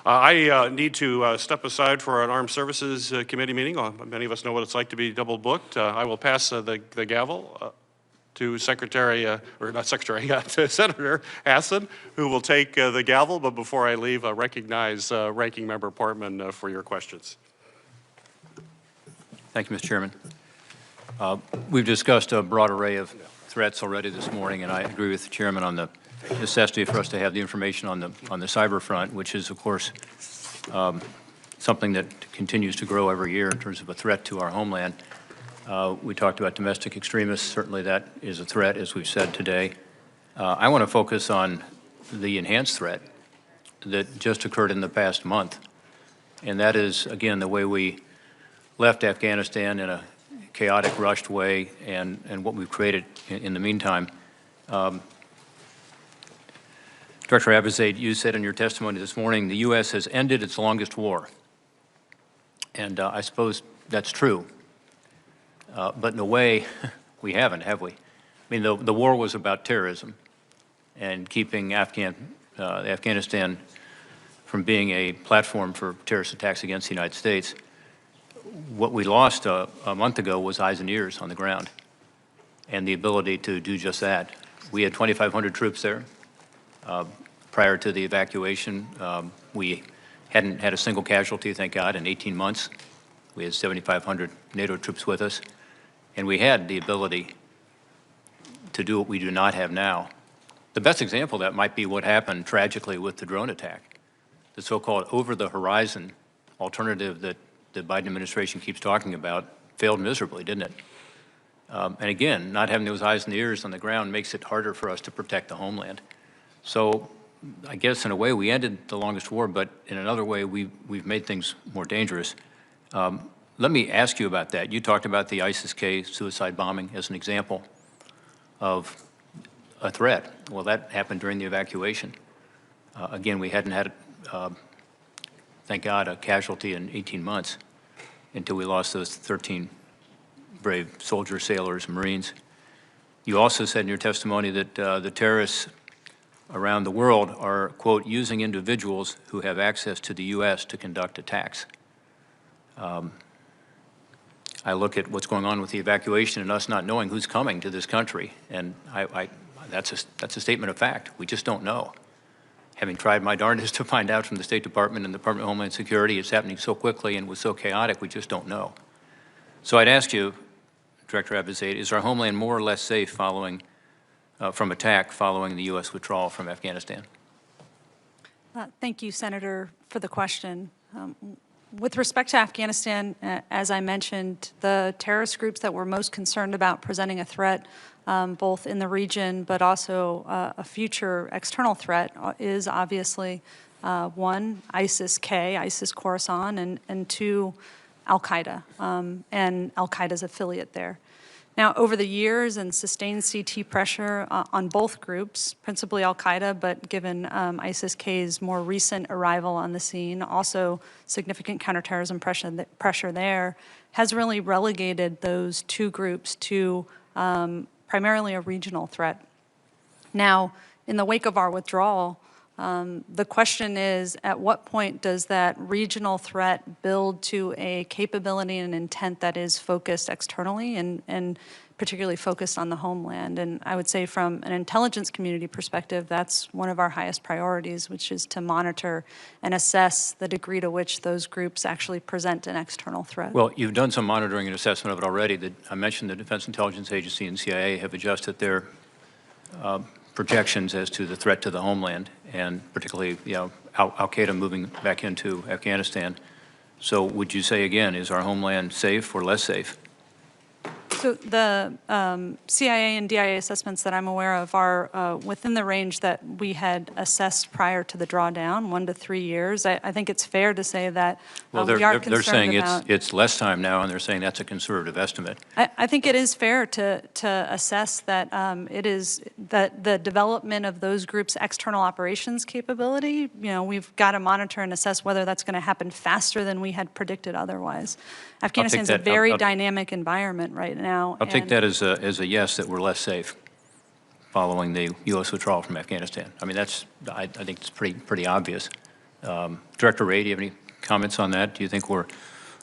I need to step aside for an Armed Services Committee meeting. Many of us know what it's like to be double booked. I will pass the gavel to Secretary, or not Secretary, to Senator Hassan, who will take the gavel. But before I leave, I recognize Ranking Member Portman for your questions. Thank you, Mr. Chairman. We've discussed a broad array of threats already this morning, and I agree with the Chairman on the necessity for us to have the information on the cyber front, which is, of course, something that continues to grow every year in terms of a threat to our homeland. We talked about domestic extremists. Certainly that is a threat, as we've said today. I want to focus on the enhanced threat that just occurred in the past month, and that is, again, the way we left Afghanistan in a chaotic, rushed way, and what we've created in the meantime. Director Abizad, you said in your testimony this morning, the U.S. has ended its longest war. And I suppose that's true. But in a way, we haven't, have we? I mean, the war was about terrorism and keeping Afghanistan from being a platform for terrorist attacks against the United States. What we lost a month ago was eyes and ears on the ground and the ability to do just that. We had 2,500 troops there. Prior to the evacuation, we hadn't had a single casualty, thank God, in 18 months. We had 7,500 NATO troops with us, and we had the ability to do what we do not have now. The best example of that might be what happened tragically with the drone attack, the so-called over-the-horizon alternative that the Biden administration keeps talking about failed miserably, didn't it? And again, not having those eyes and ears on the ground makes it harder for us to protect the homeland. So I guess in a way we ended the longest war, but in another way we've made things more dangerous. Let me ask you about that. You talked about the ISIS-K suicide bombing as an example of a threat. Well, that happened during the evacuation. Again, we hadn't had, thank God, a casualty in 18 months until we lost those 13 brave soldiers, sailors, Marines. You also said in your testimony that the terrorists around the world are, quote, using individuals who have access to the U.S. to conduct attacks. I look at what's going on with the evacuation and us not knowing who's coming to this country, and that's a statement of fact. We just don't know. Having tried my darndest to find out from the State Department and the Department of Homeland Security, it's happening so quickly and was so chaotic, we just don't know. So I'd ask you, Director Abizad, is our homeland more or less safe following from attack following the U.S. withdrawal from Afghanistan? Thank you, Senator, for the question. With respect to Afghanistan, as I mentioned, the terrorist groups that we're most concerned about presenting a threat both in the region but also a future external threat is obviously one, ISIS-K, ISIS Khorasan, and two, Al-Qaeda and Al-Qaeda's affiliate there. Now, over the years and sustained CT pressure on both groups, principally Al-Qaeda, but given ISIS-K's more recent arrival on the scene, also significant counterterrorism pressure there, has really relegated those two groups to primarily a regional threat. Now, in the wake of our withdrawal, the question is, at what point does that regional threat build to a capability and intent that is focused externally and particularly focused on the homeland? And I would say from an intelligence community perspective, that's one of our highest priorities, which is to monitor and assess the degree to which those groups actually present an external threat. Well, you've done some monitoring and assessment of it already. I mentioned the Defense Intelligence Agency and CIA have adjusted their projections as to the threat to the homeland, and particularly, Al-Qaeda moving back into Afghanistan. So would you say, again, is our homeland safe or less safe? So the CIA and DIA assessments that I'm aware of are within the range that we had assessed prior to the drawdown, 1 to 3 years. I think it's fair to say that we are concerned about... They're saying it's less time now, and they're saying that's a conservative estimate. I think it is fair to assess that it is that the development of those groups' external operations capability, we've got to monitor and assess whether that's going to happen faster than we had predicted otherwise. Afghanistan's a very dynamic environment right now. I'll take that as a yes, that we're less safe following the U.S. withdrawal from Afghanistan. I mean, I think it's pretty obvious. Director Wray, do you have any comments on that? Do you think we're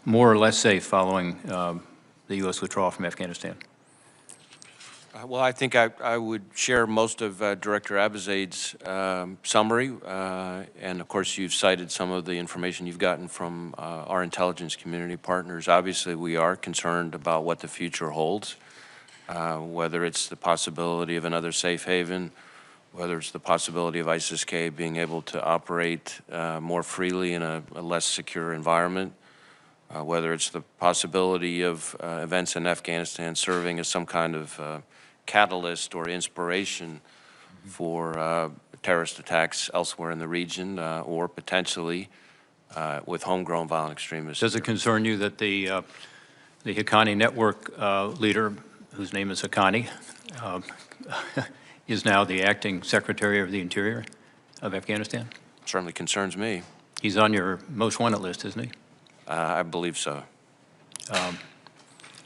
more or less safe following the U.S. withdrawal from Afghanistan? Well, I think I would share most of Director Abizad's summary, and of course you've cited some of the information you've gotten from our intelligence community partners. Obviously, we are concerned about what the future holds, whether it's the possibility of another safe haven, whether it's the possibility of ISIS-K being able to operate more freely in a less secure environment, whether it's the possibility of events in Afghanistan serving as some kind of catalyst or inspiration for terrorist attacks elsewhere in the region, or potentially with homegrown violent extremists. Does it concern you that the Haqqani network leader, whose name is Haqqani, is now the acting Secretary of the Interior of Afghanistan? Certainly concerns me. He's on your most wanted list, isn't he? I believe so.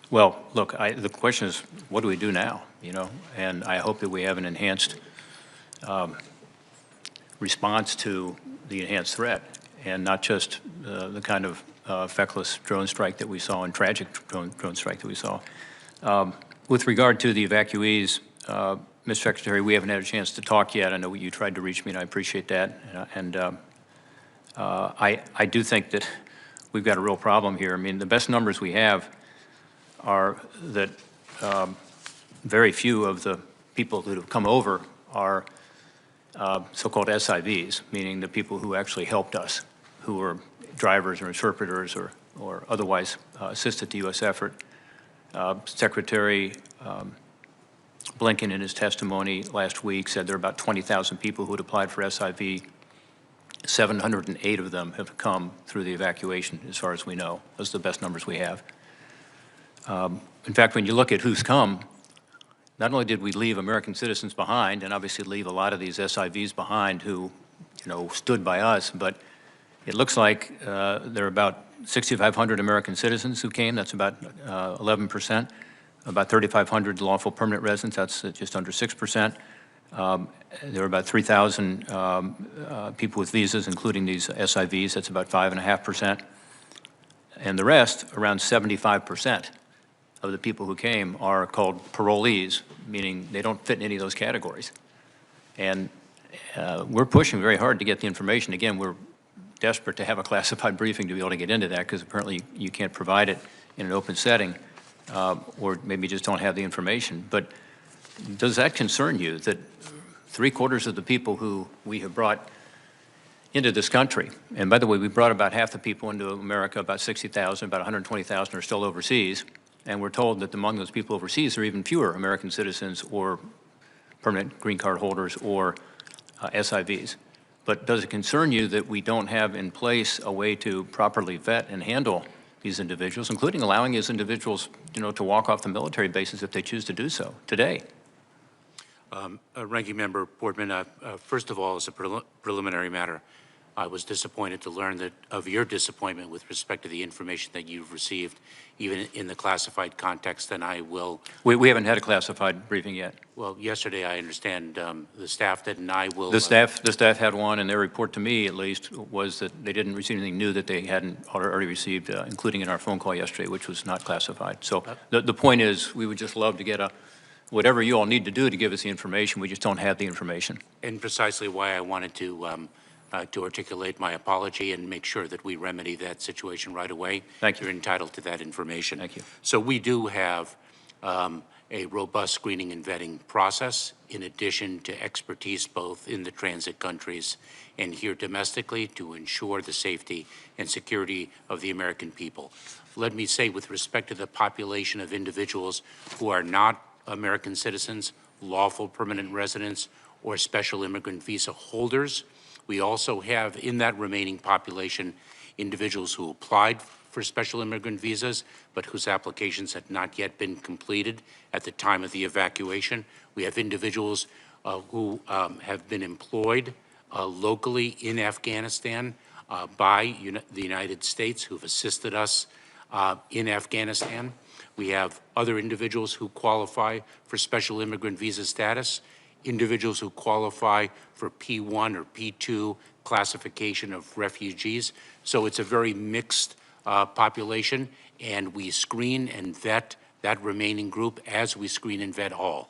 Well, look, the question is, what do we do now? You know, and I hope that we have an enhanced response to the enhanced threat, and not just the kind of feckless drone strike that we saw and tragic drone strike that we saw. With regard to the evacuees, Mr. Secretary, we haven't had a chance to talk yet. I know you tried to reach me, and I appreciate that. And I do think that we've got a real problem here. I mean, the best numbers we have are that very few of the people who have come over are so-called SIVs, meaning the people who actually helped us, who were drivers or interpreters or otherwise assisted the U.S. effort. Secretary Blinken, in his testimony last week, said there are about 20,000 people who had applied for SIV. 708 of them have come through the evacuation, as far as we know. Those are the best numbers we have. In fact, when you look at who's come, not only did we leave American citizens behind, and obviously leave a lot of these SIVs behind who, you know, stood by us, but it looks like there are about 6,500 American citizens who came. That's about 11%. About 3,500 lawful permanent residents. That's just under 6%. There are about 3,000 people with visas, including these SIVs. That's about 5.5%. And the rest, around 75% of the people who came, are called parolees, meaning they don't fit in any of those categories. And we're pushing very hard to get the information. Again, we're desperate to have a classified briefing to be able to get into that, because apparently you can't provide it in an open setting, or maybe just don't have the information. But does that concern you, that 3/4 of the people who we have brought into this country, and by the way, we brought about half the people into America, about 60,000, about 120,000 are still overseas, and we're told that among those people overseas there are even fewer American citizens or permanent green card holders or SIVs. But does it concern you that we don't have in place a way to properly vet and handle these individuals, including allowing these individuals, you know, to walk off the military bases if they choose to do so today? Ranking Member Portman, first of all, as a preliminary matter, I was disappointed to learn that of your disappointment with respect to the information that you've received, even in the classified context, and I will... We haven't had a classified briefing yet. Well, yesterday, I understand the staff did, and I will... The staff had one, and their report to me, at least, was that they didn't receive anything new that they hadn't already received, including in our phone call yesterday, which was not classified. So the point is, we would just love to get whatever you all need to do to give us the information. We just don't have the information. And precisely why I wanted to articulate my apology and make sure that we remedy that situation right away. Thank you. You're entitled to that information. Thank you. So we do have a robust screening and vetting process, in addition to expertise both in the transit countries and here domestically, to ensure the safety and security of the American people. Let me say, with respect to the population of individuals who are not American citizens, lawful permanent residents, or special immigrant visa holders, we also have in that remaining population individuals who applied for special immigrant visas, but whose applications had not yet been completed at the time of the evacuation. We have individuals who have been employed locally in Afghanistan by the United States, who've assisted us in Afghanistan. We have other individuals who qualify for special immigrant visa status individuals who qualify for P1 or P2 classification of refugees. So it's a very mixed population, and we screen and vet that remaining group as we screen and vet all.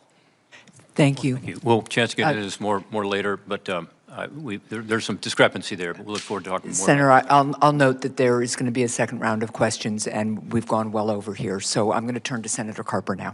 Thank you. We'll chance to get into this more later, but there's some discrepancy there, but we'll look forward to talking more. Senator, I'll note that there is going to be a second round of questions, and we've gone well over here. So I'm going to turn to Senator Carper now.